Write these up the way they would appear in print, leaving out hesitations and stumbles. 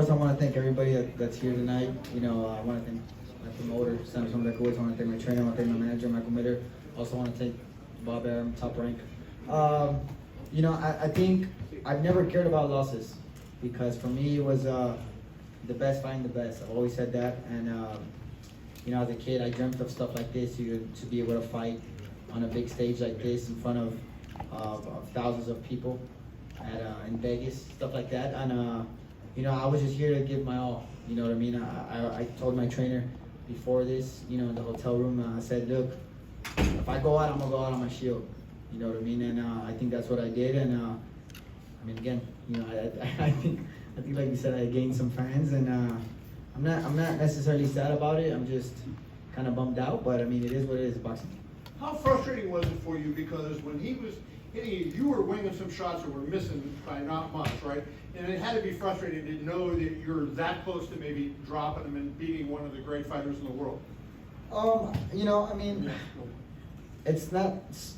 First, I want to thank everybody that's here tonight. I want to thank my promoter, Senator Lekowitz. I want to thank my trainer. I want to thank my manager, Michael Mitter. Also want to thank Bob Aram, Top Rank. I think I've never cared about losses because for me it was the best fighting the best. I've always said that. And, as a kid, I dreamt of stuff like this, to be able to fight on a big stage like this in front of thousands of people in Vegas, stuff like that. And, I was just here to give my all. You know what I mean? I told my trainer before this, in the hotel room, I said, look, if I go out, I'm going to go out on my shield. You know what I mean? And I think that's what I did. And, again, I think like you said, I gained some fans. And I'm not necessarily sad about it. I'm just kind of bummed out. But, it is what it is, boxing. How frustrating was it for you? Because when he was hitting you, you were winging some shots that were missing by not much, right? And it had to be frustrating to know that you're that close to maybe dropping him and beating one of the great fighters in the world. It's not,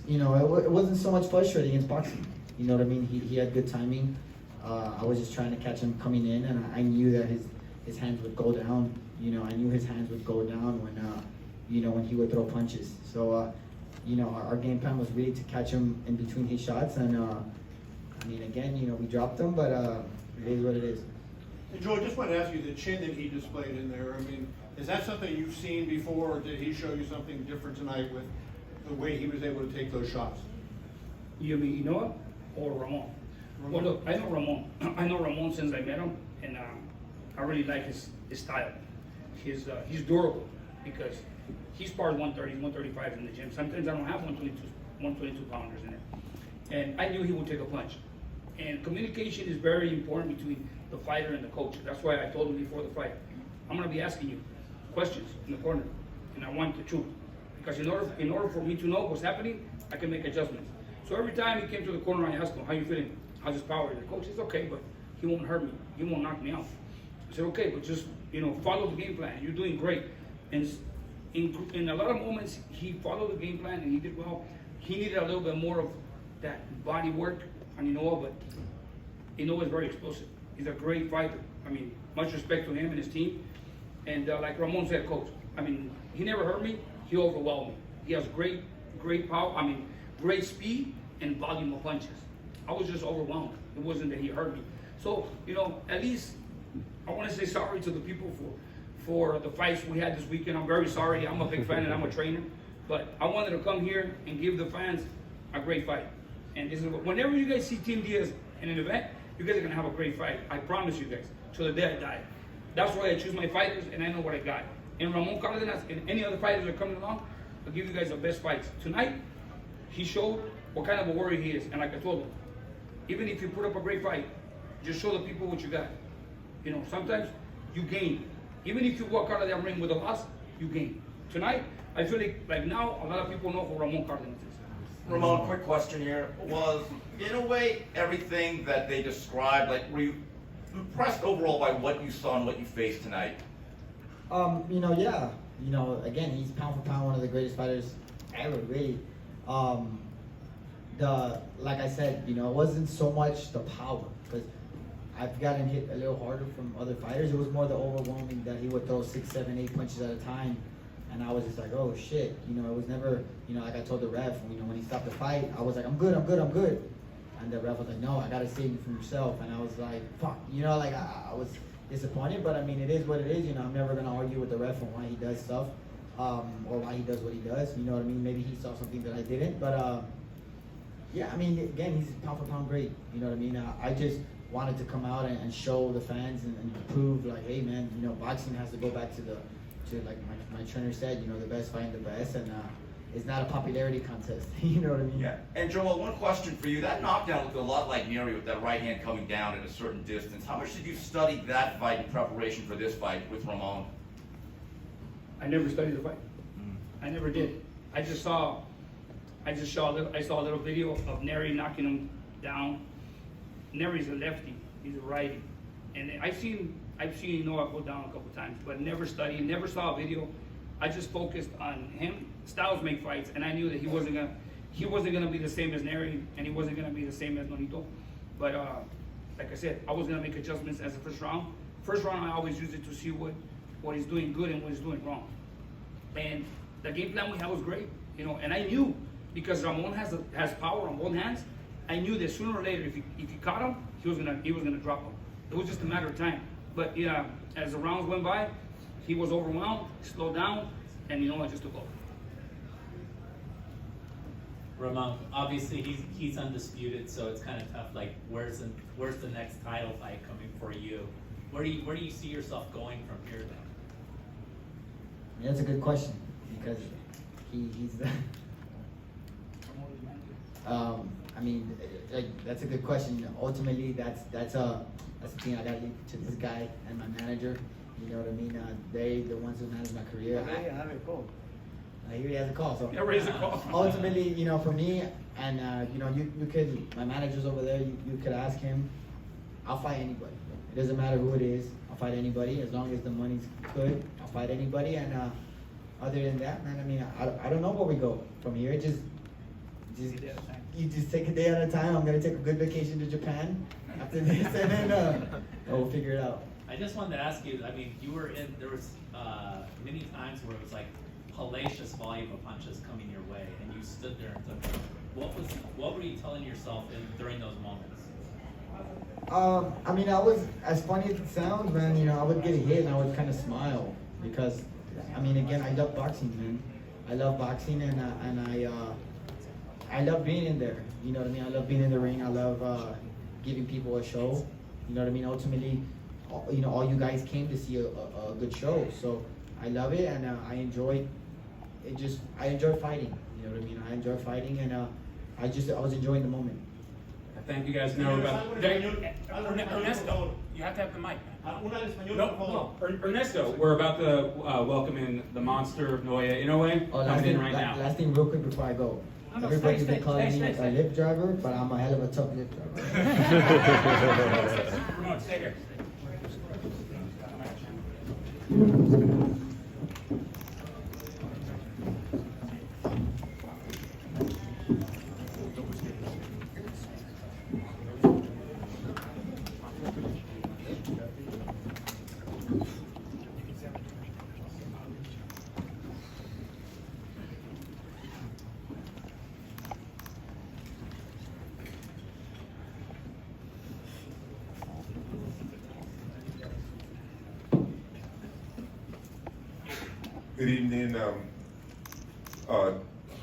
it wasn't so much frustrating. It's boxing. You know what I mean? He had good timing. I was just trying to catch him coming in, and I knew that his hands would go down. I knew his hands would go down when he would throw punches. So, our game plan was really to catch him in between his shots. And, again, we dropped him, but it is what it is. And Joe, I just want to ask you, the chin that he displayed in there, is that something you've seen before, or did he show you something different tonight with the way he was able to take those shots? You mean Inoue or Ramon? Well, look, I know Ramon. I know Ramon since I met him, and I really like his style. He's durable because he spars 130s, 135s in the gym. Sometimes I don't have 122 pounders in it. And I knew he would take a punch. And communication is very important between the fighter and the coach. That's why I told him before the fight, I'm going to be asking you questions in the corner, and I want the truth. Because in order for me to know what's happening, I can make adjustments. So every time he came to the corner, I asked him, how you feeling? How's his power? The coach says, okay, but he won't hurt me. He won't knock me out. I said, okay, but just, follow the game plan. You're doing great. And in a lot of moments, he followed the game plan and he did well. He needed a little bit more of that body work on Inoue, but Inoue is very explosive. He's a great fighter. Much respect to him and his team. And like Ramon said, coach, he never hurt me. He overwhelmed me. He has great power. Great speed and volume of punches. I was just overwhelmed. It wasn't that he hurt me. So, at least I want to say sorry to the people for the fights we had this weekend. I'm very sorry. I'm a big fan and I'm a trainer. But I wanted to come here and give the fans a great fight. And this is whenever you guys see Team Diaz in an event, you guys are gonna have a great fight. I promise you guys, till the day I die. That's why I choose my fighters, and I know what I got. And Ramon Cardenas and any other fighters that are coming along, I'll give you guys the best fights. Tonight, he showed what kind of a warrior he is. And like I told him, even if you put up a great fight, just show the people what you got. Sometimes you gain. Even if you walk out of that ring with a loss, you gain. Tonight, I feel like now a lot of people know who Ramon Cardenas is. Ramon, quick question here. Was, in a way, everything that they described, were you impressed overall by what you saw and what you faced tonight? Yeah. Again, he's pound for pound one of the greatest fighters ever, really. Like I said, it wasn't so much the power, because I've gotten hit a little harder from other fighters. It was more the overwhelming that he would throw 6, 7, 8 punches at a time. And I was just like, oh shit, it was never, like I told the ref, when he stopped the fight, I was like, I'm good. And the ref was like, no, I gotta save you from yourself. And I was like, fuck, I was disappointed, but it is what it is. I'm never gonna argue with the ref on why he does stuff, or why he does what he does. You know what I mean? Maybe he saw something that I didn't, but again, he's pound for pound great. You know what I mean? I just wanted to come out and show the fans and prove, like, hey man, boxing has to go back to like my trainer said, the best fighting the best, and it's not a popularity contest. You know what I mean? Yeah. And Joel, one question for you. That knockdown looked a lot like Neri with that right hand coming down at a certain distance. How much did you study that fight in preparation for this fight with Ramon? I never studied the fight. I never did. I saw a little video of Neri knocking him down. Neri's a lefty. He's a righty, and I've seen Inoue go down a couple times, but never studied, never saw a video. I just focused on him. Styles make fights, and I knew that he wasn't gonna be the same as Neri, and he wasn't gonna be the same as Nonito. But like I said, I was gonna make adjustments as the first round, first round I always use it to see what he's doing good and what he's doing wrong. And the game plan we had was great, you know. And I knew, because Ramon has power on both hands, I knew that sooner or later, if he caught him, he was gonna drop him. It was just a matter of time. But yeah, as the rounds went by, he was overwhelmed, slowed down, and Inoue just took over. Ramon, obviously he's undisputed, so it's kind of tough. Like, where's the next title fight coming for you? Where do you see yourself going from here then? That's a good question, because he's the I mean, like, that's a good question. Ultimately, that's the thing I gotta leave to this guy and my manager. You know what I mean? They the ones who manage my career. I have a call. I hear he has a call. So Yeah, raise a call. ultimately, you know, for me, and you know, you could, my manager's over there. You could ask him. I'll fight anybody. It doesn't matter who it is. I'll fight anybody as long as the money's good. I'll fight anybody. And other than that, man, I mean, I don't know where we go from here. Just you just take a day at a time. I'm gonna take a good vacation to Japan after this, and then we'll figure it out. I just wanted to ask you, I mean, there was many times where it was like hellacious volume of punches coming your way, and you stood there and took them. What were you telling yourself during those moments? I mean, I was, as funny as it sounds, man, you know, I would get hit and I would kind of smile because, I mean, again, I love boxing, man. I love boxing, and I love being in there. You know what I mean? I love being in the ring. I love giving people a show. You know what I mean? Ultimately, you know, all you guys came to see a good show, so I love it, and I enjoy it. I enjoy fighting. You know what I mean? I enjoy fighting, and I was enjoying the moment. Thank you guys. Now we're about Ernesto, you have to have the mic. no. Ernesto, we're about to welcome in the monster Naoya Inoue coming in right now. Last thing, real quick before I go. No, Everybody's stay, been calling me stay. a lip driver, but I'm a hell of a tough lip driver. Ramon, stay here. Good evening.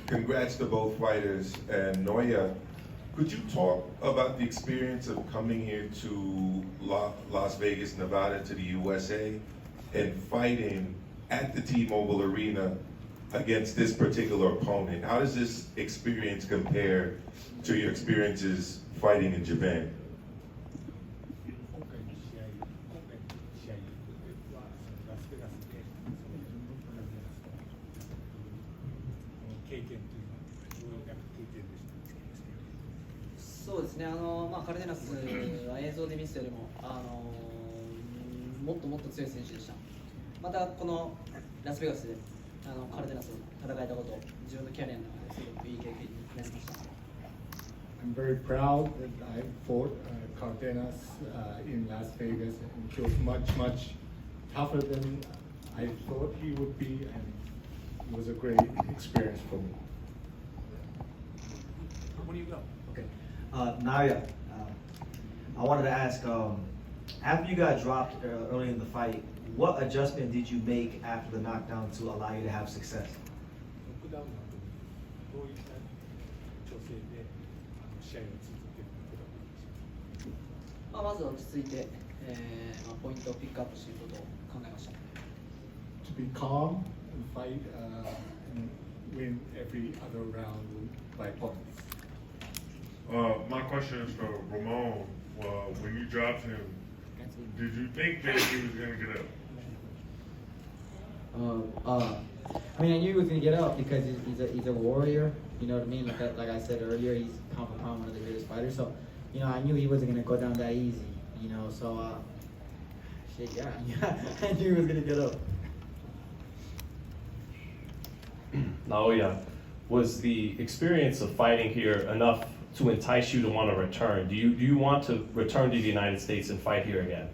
Congrats to both fighters. And Naoya, could you talk about the experience of coming here to Las Vegas, Nevada, to the USA, and fighting at the T-Mobile Arena against this particular opponent? How does this experience compare to your experiences fighting in Japan?そうですね、カルデナスは映像で見せたよりも、もっともっと強い選手でした。またこのラスベガスでカルデナスと戦えたこと、自分のキャリアの中ですごくいい経験になりました。I'm very proud that I fought Cardenas in Las Vegas, and he was much tougher than I thought he would be, and it was a great experience for me. Where do you go? Okay. Naoya, I wanted to ask, after you got dropped early in the fight, what adjustment did you make after the knockdown to allow you to have success? どういった調整で試合を続けることができました。まず落ち着いて、ポイントをピックアップしていくことを考えました。To be calm and fight and win every other round by points. My question is for Ramon. When you dropped him, did you think that he was going to get up? I mean, I knew he was gonna get up because he's a warrior. You know what I mean? Like I said earlier, he's pound for pound one of the greatest fighters. So, you know, I knew he wasn't gonna go down that easy. You know, so shit, yeah, I knew he was gonna get up. Naoya, was the experience of fighting here enough to entice you to want to return? Do you want to return to the United States and fight here again?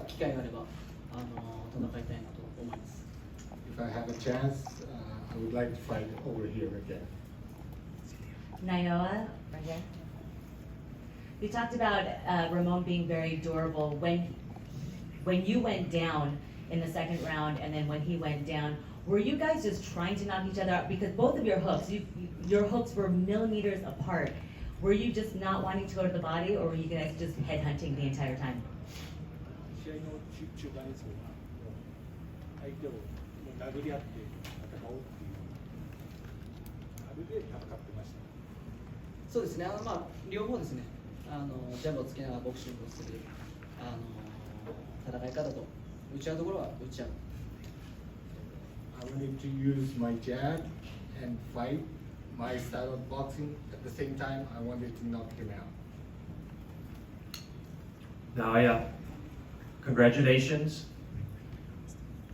機会があれば戦いたいなと思います。 If I have a chance, I would like to fight over here again. Naoya, right here. You talked about Ramon being very durable. When you went down in the second round, and then when he went down, were you guys just trying to knock each other out? Because both of your hooks, your hooks were millimeters apart. Were you just not wanting to go to the body, or were you guys just headhunting the entire time? 試合の中盤ですが、相手を殴り合って戦おうっていうあれで戦ってました。そうですね、両方ですね、ジャブをつけながらボクシングをする戦い方と、打ち合うところは打ち合う。I wanted to use my jab and fight my style of boxing. At the same time, I wanted to knock him out. Naoya, congratulations.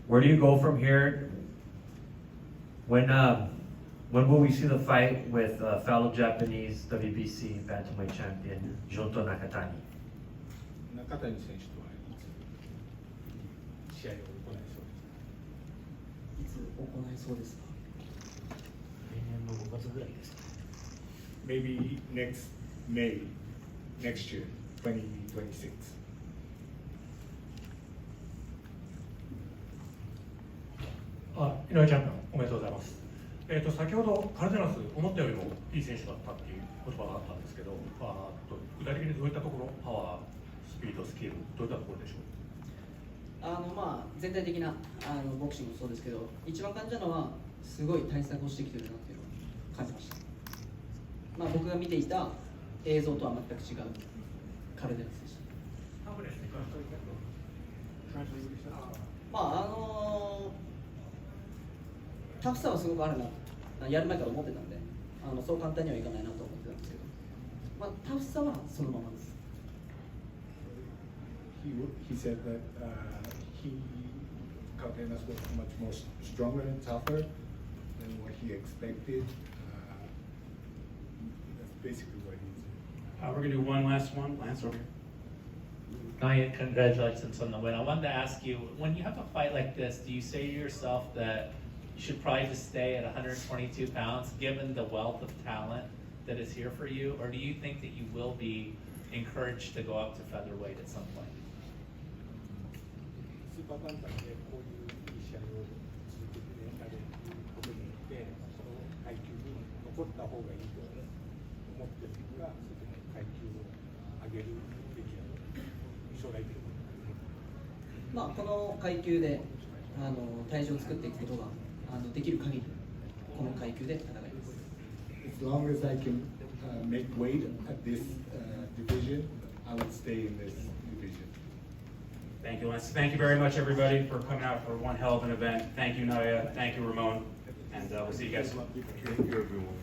Where do you go from here? When will we see the fight with fellow Japanese WBC bantamweight champion Junto Nakatani? 中谷選手とはいつ試合を行いそうですか？いつ行いそうですか？ Maybe next May, next year, 2026. 井上チャンピオン、おめでとうございます。先ほどカルデナス、思ったよりもいい選手だったっていう言葉があったんですけど、具体的にどういったところ、パワー、スピード、スキル、どういったところでしょう？全体的なボクシングもそうですけど、一番感じたのはすごい対策をしてきてるなっていうのを感じました。僕が見ていた映像とは全く違うカルデナスでした。タフさはすごくあるな、やる前から思ってたんで、そう簡単にはいかないなと思ってたんですけど、タフさはそのままです。He said that Cardenas was much more stronger and tougher than what he expected. That's basically what he said. We're going to do one last one. Lance over here. Naoya, congratulations on the win. I wanted to ask you, when you have a fight like this, do you say to yourself that you should probably just stay at 122 pounds given the wealth of talent that is here for you? Or do you think that you will be encouraged to go up to featherweight at some point? スーパーバンタムでこういういい試合を続けてやることによってこの階級に残った方がいいと思ってるから、その階級を上げるべきだと将来的に。この階級で体重を作っていくことができる限りこの階級で戦います。 As long as I can make weight at this division, I would stay in this division. Thank you, Lance. Thank you very much, everybody, for coming out for one hell of an event. Thank you, Naoya. Thank you, Ramon. And we'll see you guys soon. Thank you, everyone.